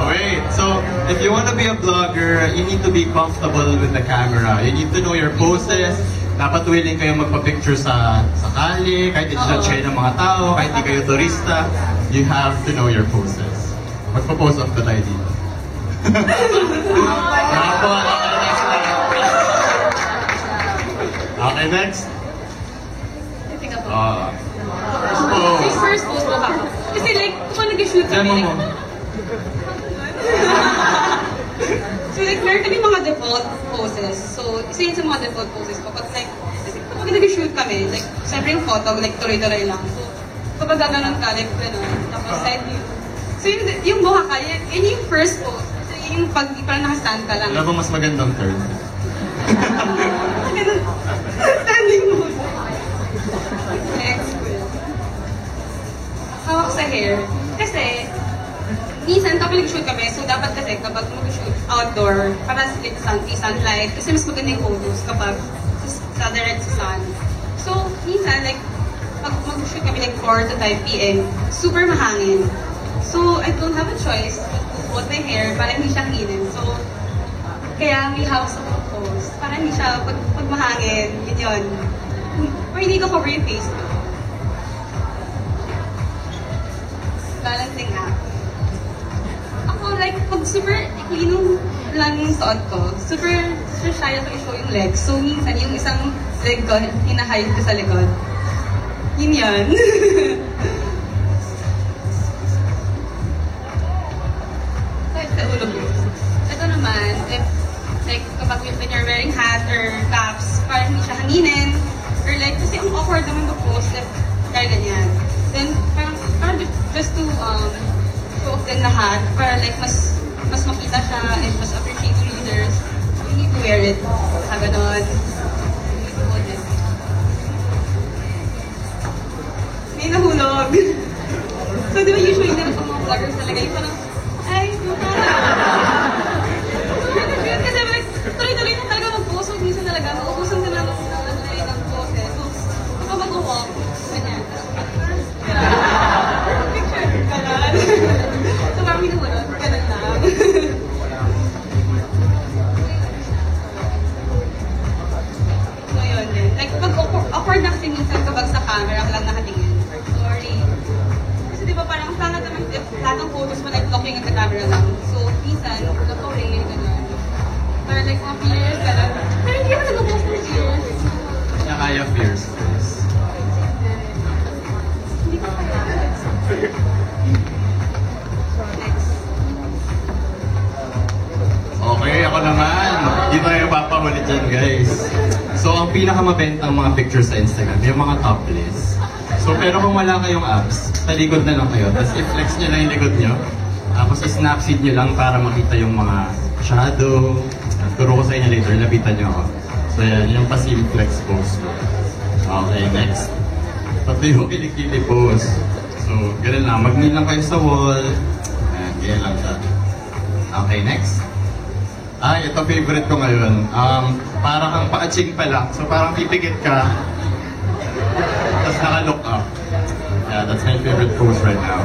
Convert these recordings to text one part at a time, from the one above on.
Wait. So, if you want to be a vlogger, you need to be comfortable with the camera. You need to know your poses. Dapat willing kayo magpa-picture sa kalye, kahit i-judge kayo ng mga tao, kahit di kayo turista. You have to know your poses. Magpa-pose off the tayo dito. Okay, next. I think ako. First pose. First pose mo ako. Kasi like, kung nag-shoot kami, Demo like, mo. so like, meron kami mga default poses. So, isa yun sa mga default poses ko. But like, kasi kapag nag-shoot kami, like, siyempre yung photo, like, tuloy-tuloy lang. So, kapag gano'n ka, like, gano'n, tapos side view. So, yung mukha ka, yun yung first pose. So, yung pag parang nakastand ka lang. Ano ba mas magandang third? Ganun. Standing mode. Next. Hawak sa hair. Kasi, minsan kapag nag-shoot kami, so dapat kasi kapag mag-shoot outdoor, para sunlight, kasi mas maganda yung photos kapag sa direct sa sun. So, minsan, like, pag mag-shoot kami like 4 to 5 p.m., super mahangin. So, I don't have a choice to hold my hair para hindi siya hanginin. So, kaya may hawak sa photos. Para hindi siya, pag mahangin, yun. Or hindi ko cover yung face ko. Balancing act. Ako, like, pag super ikli lang yung suot ko, super shy ako i-show yung legs. So, minsan, yung isang leg ko, hinahide ko sa likod. Yun yan. Kahit sa ulo ko. Ito naman, if, like, kapag when you're wearing hat or caps, parang hindi siya hanginin. Or like, kasi ang awkward naman mag-post if kaya ganyan. Then, parang just to show off din lahat, para like, mas makita siya and mas appreciate the readers. You need to wear it. Sa ganon. May nahulog. So, di ba usually na pag mga vloggers talaga, yung parang, ay, kasi like, tuloy-tuloy na talaga mag-post. So, minsan talaga, mag-ubusan ka lang ng poses. So, kapag mag-walk, ganyan. Picture, ganon. So, parang minahulog, ganon lang. So, yun din. Like, pag awkward na kasi minsan kapag sa camera ka lang nakatingin. Sorry. Kasi di ba parang sana naman if lahat ng photos mo like looking at the camera lang. So, minsan, nag-frame, gano'n. Or like mga fears, gano'n. Pero hindi naman nag-post ng fears. Na kaya fears, please. Hindi ko kaya. Next. Okay, ako naman. Hindi tayo papahuli dyan, guys. So, ang pinakamabentang mga pictures sa Instagram, yung mga topless. So, pero kung wala kayong apps, sa likod na lang kayo. Tapos, i-flex nyo lang yung likod nyo. Tapos, i-snapseed nyo lang para makita yung mga shadow. Turo ko sa inyo later, lapitan nyo ako. So, yan, yung passive flex pose. Okay, next. Pati yung kilikili pose. So, ganun lang. Mag-kneel lang kayo sa wall. Ayan, ganyan lang siya. Okay, next. Ito favorite ko ngayon. Parang kang pa-aching pa lang. So parang pipikit ka. Tapos naka-look up. Yeah, that's my favorite pose right now.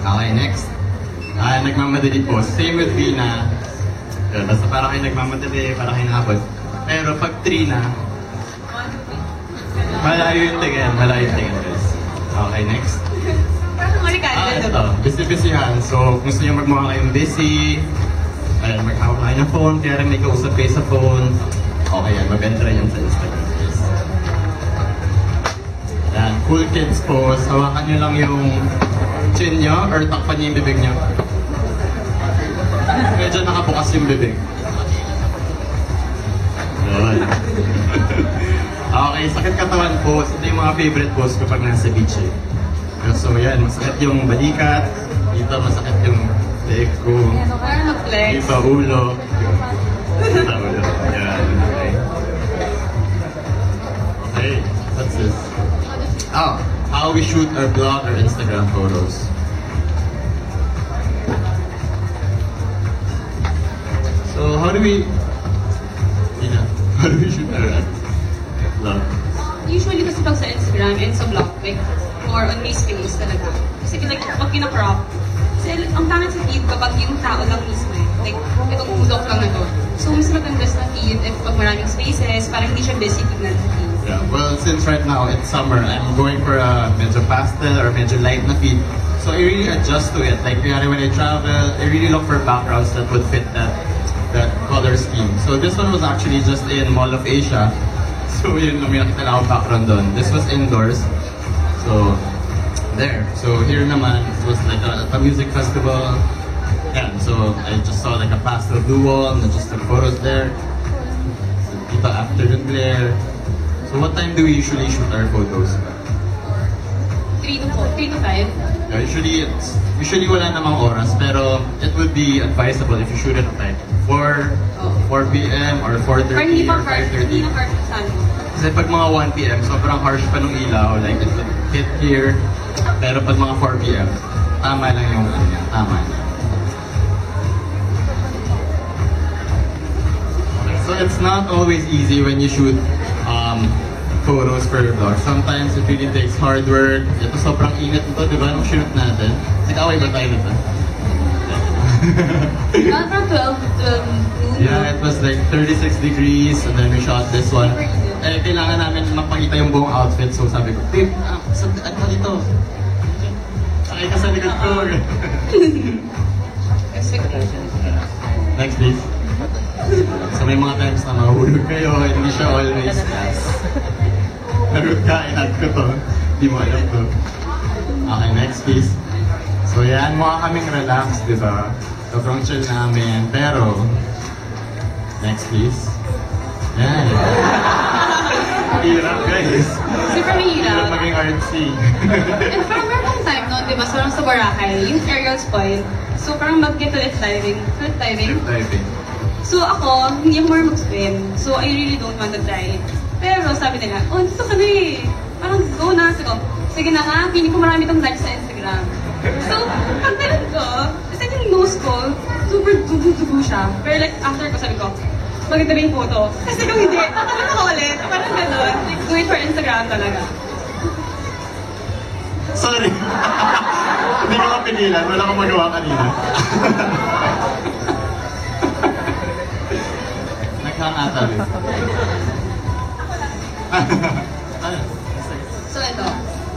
Okay, next. Nagmamadali pose. Same with Vina. Yeah, basta parang kayo nagmamadali, parang kayo nakabot. Pero pag 3 na, malayo yung tingin. Malayo yung tingin, guys. Okay, next. Parang marikanda, diba? Busy-busyhan. So, kung gusto nyo magmukha kayong busy, ayan, maghawak kayo ng phone, kaya rin may kausap kayo sa phone. Okay yan, maganda rin yan sa Instagram. Yes. Ayan, cool kids pose. Hawakan nyo lang yung chin nyo or takpan nyo yung bibig nyo. Medyo nakabukas yung bibig. Yun. Okay, sakit katawan pose. Ito yung mga favorite pose kapag nasa beach eh. So yan, masakit yung balikat. Dito masakit yung leg ko. Parang mag-flex. Dito ulo. Dito ulo. Yan, okay. Okay, that's it. How we shoot our blog or Instagram photos. So how do we shoot our blog? Usually kasi pag sa Instagram and sa blog, like, more on my space talaga. Kasi like, pag kina-crop, Kasi ang pangit sa feed kapag yung tao lang mismo eh. Like, itong ulok lang na to. So, mas maganda sa feed if pag maraming spaces, parang hindi siya busy tignan sa feed. Yeah, well, since right now it's summer, I'm going for a medyo pastel or medyo light na feed. So I really adjust to it. Like, when I travel, I really look for backgrounds that would fit that color scheme. So this one was actually just in Mall of Asia. So yun, may nakita lang akong background doon. This was indoors. So, there. So here naman, it was like a music festival. Yeah, so I just saw like a pastel blue wall and just took photos there. So, dito afternoon glare. So what time do we usually shoot our photos? 3 to 5. Yeah, usually wala namang oras, pero it would be advisable if you shoot it at like 4 p.m. or 4:30 Parang hindi pa or harsh, hindi 5:30. na harsh sa ano. Kasi pag mga 1 p.m., sobrang harsh pa nung ilaw, like it would hit here. Pero pag mga 4 p.m., tama lang yung ano niya, tama niya. So it's not always easy when you shoot photos for your vlog. Sometimes it really takes hard work. Ito sobrang init nito, di ba? Nung shoot natin. Nag-away ba tayo nito? From 12 noon. Yeah, it was like 36 degrees and then we shot this one. Eh, kailangan namin mapakita yung buong outfit. So sabi ko, babe, ano ka dito? Sakay ka sa likod ko. Expectations. Next, please. So may mga times na mahulog kayo, hindi siya always yes. Pero kainat ko to, hindi mo alam to. Okay, next please. So yan, mukha kaming relax, di ba? Sobrang chill namin, pero... Next please. Yan. Hirap guys. Super mahirap. Hirap maging artsy. And parang meron time noon, di ba? Sobrang sa Boracay, yung aerial spoil. So parang mag-get lift diving. Lift diving. Lift diving. So ako, hindi ako marunong mag-swim. So I really don't want to try. Pero sabi nila, oh, dito ka na eh. Parang go na. So, sige na nga, pili ko marami itong likes sa Instagram. So, pag talag ko, kasi yung nose ko, super dugo-dugo siya. Pero like, after ko, sabi ko, maganda ba yung photo? Kasi kung hindi, tatalag ako ulit. Parang gano'n. Like, do it for Instagram talaga. Sorry. Hindi ko mapigilan. Wala akong magawa kanina. Naghang ata rin. So, ito.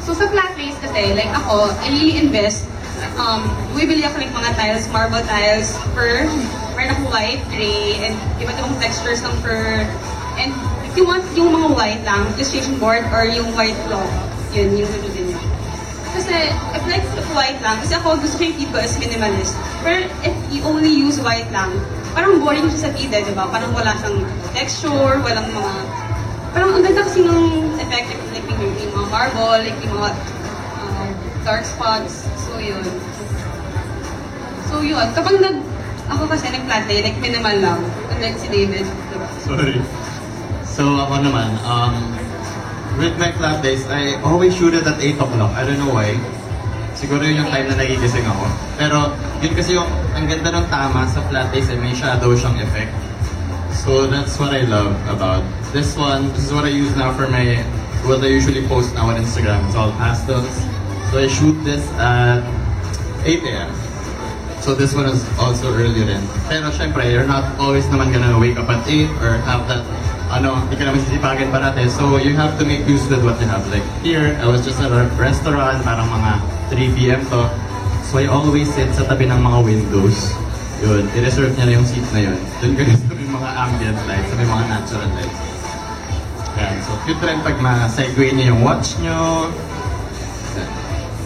So, sa flat face kasi, like ako, I really invest. Bumibili ako like mga tiles, marble tiles, fur, meron akong white, gray, and iba't ibang textures ng fur. And if you want yung mga white lang, illustration board, or yung white cloth, yun, yung gamitin nyo. Kasi, if like white lang, kasi ako gusto ko yung feed ko is minimalist. Pero if you only use white lang, parang boring siya sa feed, di ba? Parang wala siyang texture, walang mga... Parang ang ganda kasi ng effect, like yung mga marble, like yung mga dark spots. So, yun. So, yun. Kapag ako kasi nag-flat lay, like minimal lang. Unlike si David, diba? Sorry. So, ako naman, with my flat days, I always shoot it at 8 o'clock. I don't know why. Siguro yun yung time na nagigising ako. Pero, yun kasi yung, ang ganda ng tama sa flat days, may shadow siyang effect. So that's what I love about this one. This is what I use now for what I usually post now on Instagram. It's all pastels. So I shoot this at 8 a.m. So this one is also early rin. Pero syempre, you're not always naman gonna wake up at 8 or have that, hindi ka naman sisipagan parate. So you have to make use with what you have. Like here, I was just at a restaurant, parang mga 3 p.m. to. So I always sit sa tabi ng mga windows. Yun, i-reserve niya na yung seat na yun. Doon ka sa may mga ambient lights, sa may mga natural lights. Yan, so cute rin pag ma-segue niyo yung watch niyo.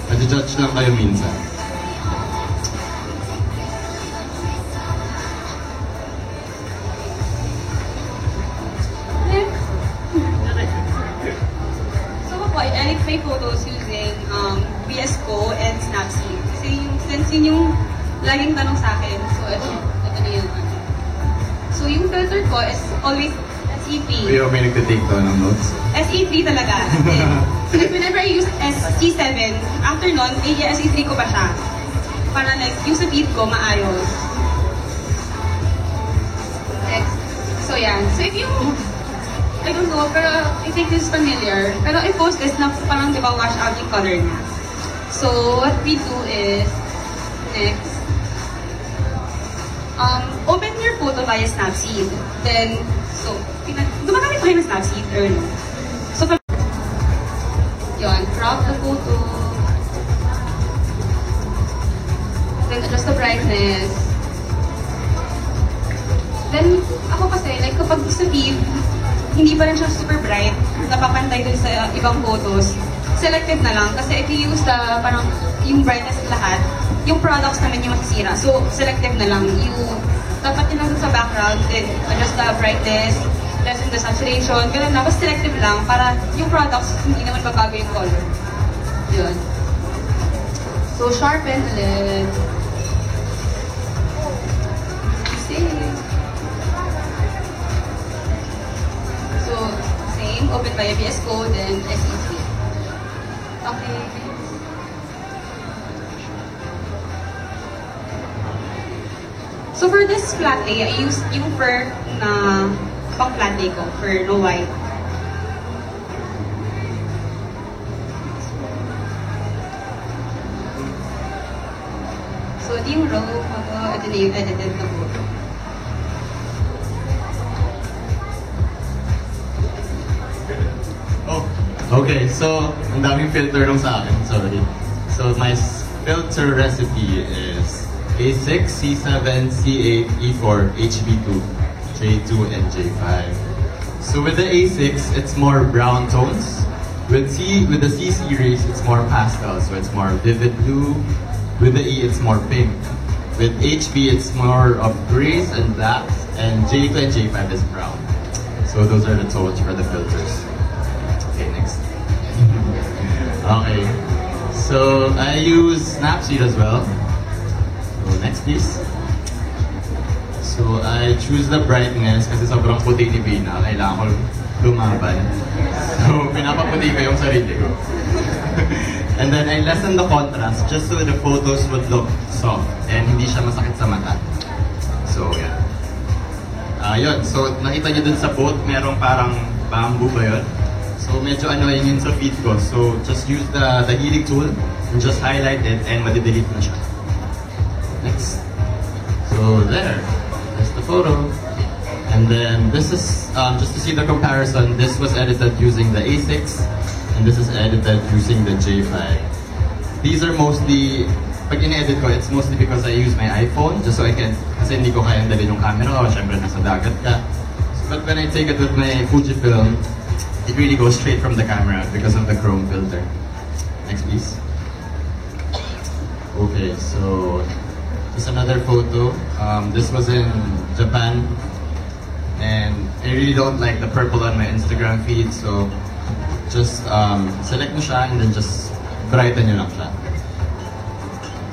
Madi-judge lang kayo minsan. So ako, I edit my photos using VS Code and Snapseed. Kasi since yun yung laging tanong sa akin, so ito na yun. So yung filter ko is always SE3. Pero may nagtitake to ng notes. SE3 talaga. Like whenever I use SE7, after nun, SE3 ko pa siya. Para like, yung sa feed ko, maayos. Next. So yan. So if you, I don't know, pero I think this is familiar. Pero I post this na parang di ba wash out yung color niya. So what we do is, next, via Snapseed. Then, so, gumagamit pa kayo ng Snapseed or no? So, yun, crop the photo. Then, adjust the brightness. Then, ako kasi, like, kapag sa feed, hindi pa rin siya super bright, napapantay dun sa ibang photos, selective na lang. Kasi if you use the, parang, yung brightness lahat, yung products naman yung masisira. So, selective na lang. Dapat yun lang dun sa background, then adjust the brightness, lessen the saturation, ganun na. Basta selective lang para yung products, hindi naman magbago yung color. Yun. So, sharpen ulit. Save. So, same. Open via VS Code, then SEC. Okay. So for this flat lay, I used yung fur na pang flat lay ko, fur no white. So ito yung raw photo, ito na yung edited na photo. Oh, okay. So, ang daming filter nung sa akin. Sorry. So, my filter recipe is A6, C7, C8, E4, HB2, J2, and J5. So with the A6, it's more brown tones. With the C series, it's more pastel, so it's more vivid blue. With the E, it's more pink. With HB, it's more of grays and blacks, and J2 and J5 is brown. So those are the tones for the filters. Okay, next. Okay, so I use Snapseed as well. So next please. So I choose the brightness kasi sobrang puti ni Bina. Kailangan ko lumaban. So pinapaputi ko yung sarili ko. And then I lessen the contrast just so the photos would look soft and hindi siya masakit sa mata. So yeah. Yun. So nakita niyo dun sa boat, merong parang bamboo ba yun? So medyo annoying yun sa feed ko. So just use the healing tool and just highlight it and madidelete na siya. Next. So there's the photo. And then this is, just to see the comparison, this was edited using the A6 and this is edited using the J5. These are mostly, pag in-edit ko, it's mostly because I use my iPhone just so I can, kasi hindi ko kaya dalhin yung camera o syempre nasa dagat ka. So, but when I take it with my Fujifilm, it really goes straight from the camera because of the chrome filter. Next please. Okay, so just another photo. This was in Japan, and I really don't like the purple on my Instagram feed, so just select mo siya and then just brighten nyo lang siya.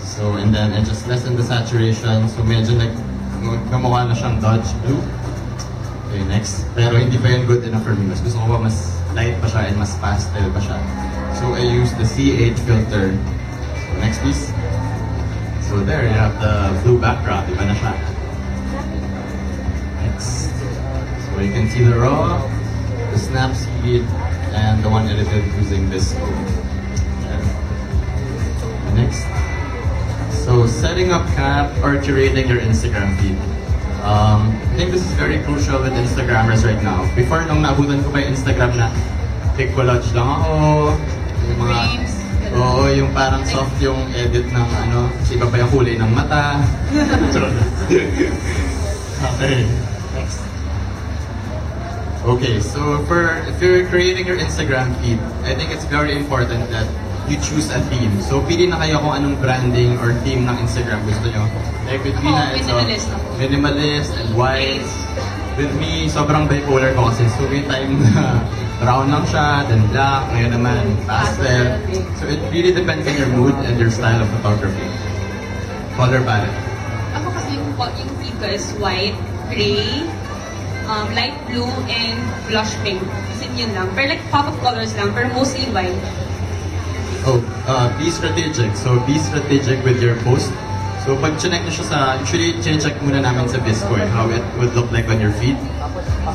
So, and then I just lessen the saturation, so medyo gumawa na siyang Dodge blue. Okay, next. Pero hindi pa yun good enough for me. Mas gusto ko pa mas light pa siya and mas pastel pa siya. So, I use the C8 filter. So, next please. So there you have the blue background, iba na siya. Next. So you can see the raw, the Snapseed, and the one edited using this tool. Next. So setting up cap or curating your Instagram feed. I think this is very crucial with Instagrammers right now. Before, nung naabutan ko pa yung Instagram na pic collage lang ako, yung mga oo, yung parang soft yung edit ng ano, iba pa yung kulay ng mata. Okay, next. Okay, so if you're creating your Instagram feed, I think it's very important that you choose a theme. So pili na kayo kung anong branding or theme ng Instagram gusto nyo. Like with me na, it's minimalist and white. With me, sobrang bipolar ko kasi so may time na brown lang siya, then black, ngayon naman pastel. So it really depends on your mood and your style of photography. Color palette. Ako kasi yung feed ko is white, gray, light blue, and blush pink. Kasi yun lang. Pero like pop-up colors lang, pero mostly white. Oh, be strategic. So be strategic with your post. So pag chinek nyo siya sa, usually check muna namin sa Visco how it would look like on your feed.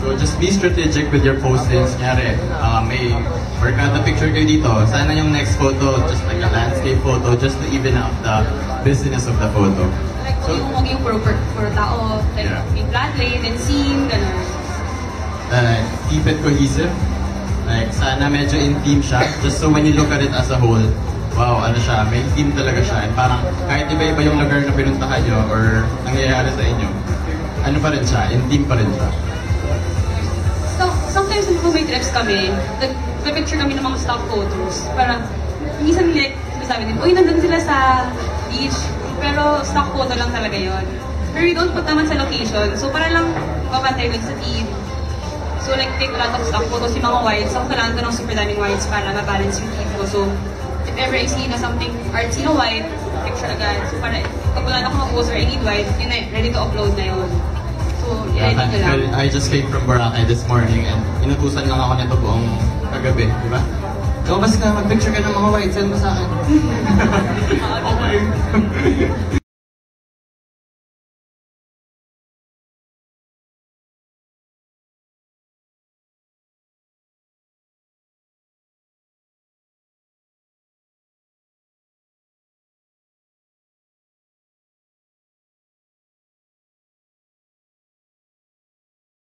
So just be strategic with your postings. Kunyari, may barkada picture kayo dito. Sana yung next photo, just like a landscape photo, just to even out business of the photo. Like, So, yung huwag yung puro tao. Like, Yeah. may flat lay, then scene, gano'n. keep it cohesive. Like, sana medyo in-team siya. Just so when you look at it as a whole, wow, ano siya, may team talaga siya. And parang kahit iba-iba yung lugar na pinuntahan nyo or nangyayari sa inyo, ano pa rin siya, in-team pa rin siya. So, sometimes kung may trips kami, nag-picture kami ng mga stock photos. Parang, minsan like, sabi din, uy, nandun sila sa beach. Pero stock photo lang talaga yon. Pero we don't put naman sa location. So, para lang mapantay lang sa team. So, like, take a lot of stock photos yung mga whites. Ako kailangan ko ng super daming whites para ma-balance yung team ko. So, if ever I see na something artsy na white, picture agad. So, para, pag wala na akong mag-post or I need white, yun na, ready to upload na yun. So, i-edit ko lang. Well, I just came from Boracay this morning and inutusan lang ako nito buong kagabi, di ba? Lumabas ka, mag-picture ka ng mga white, send mo sa akin. Okay.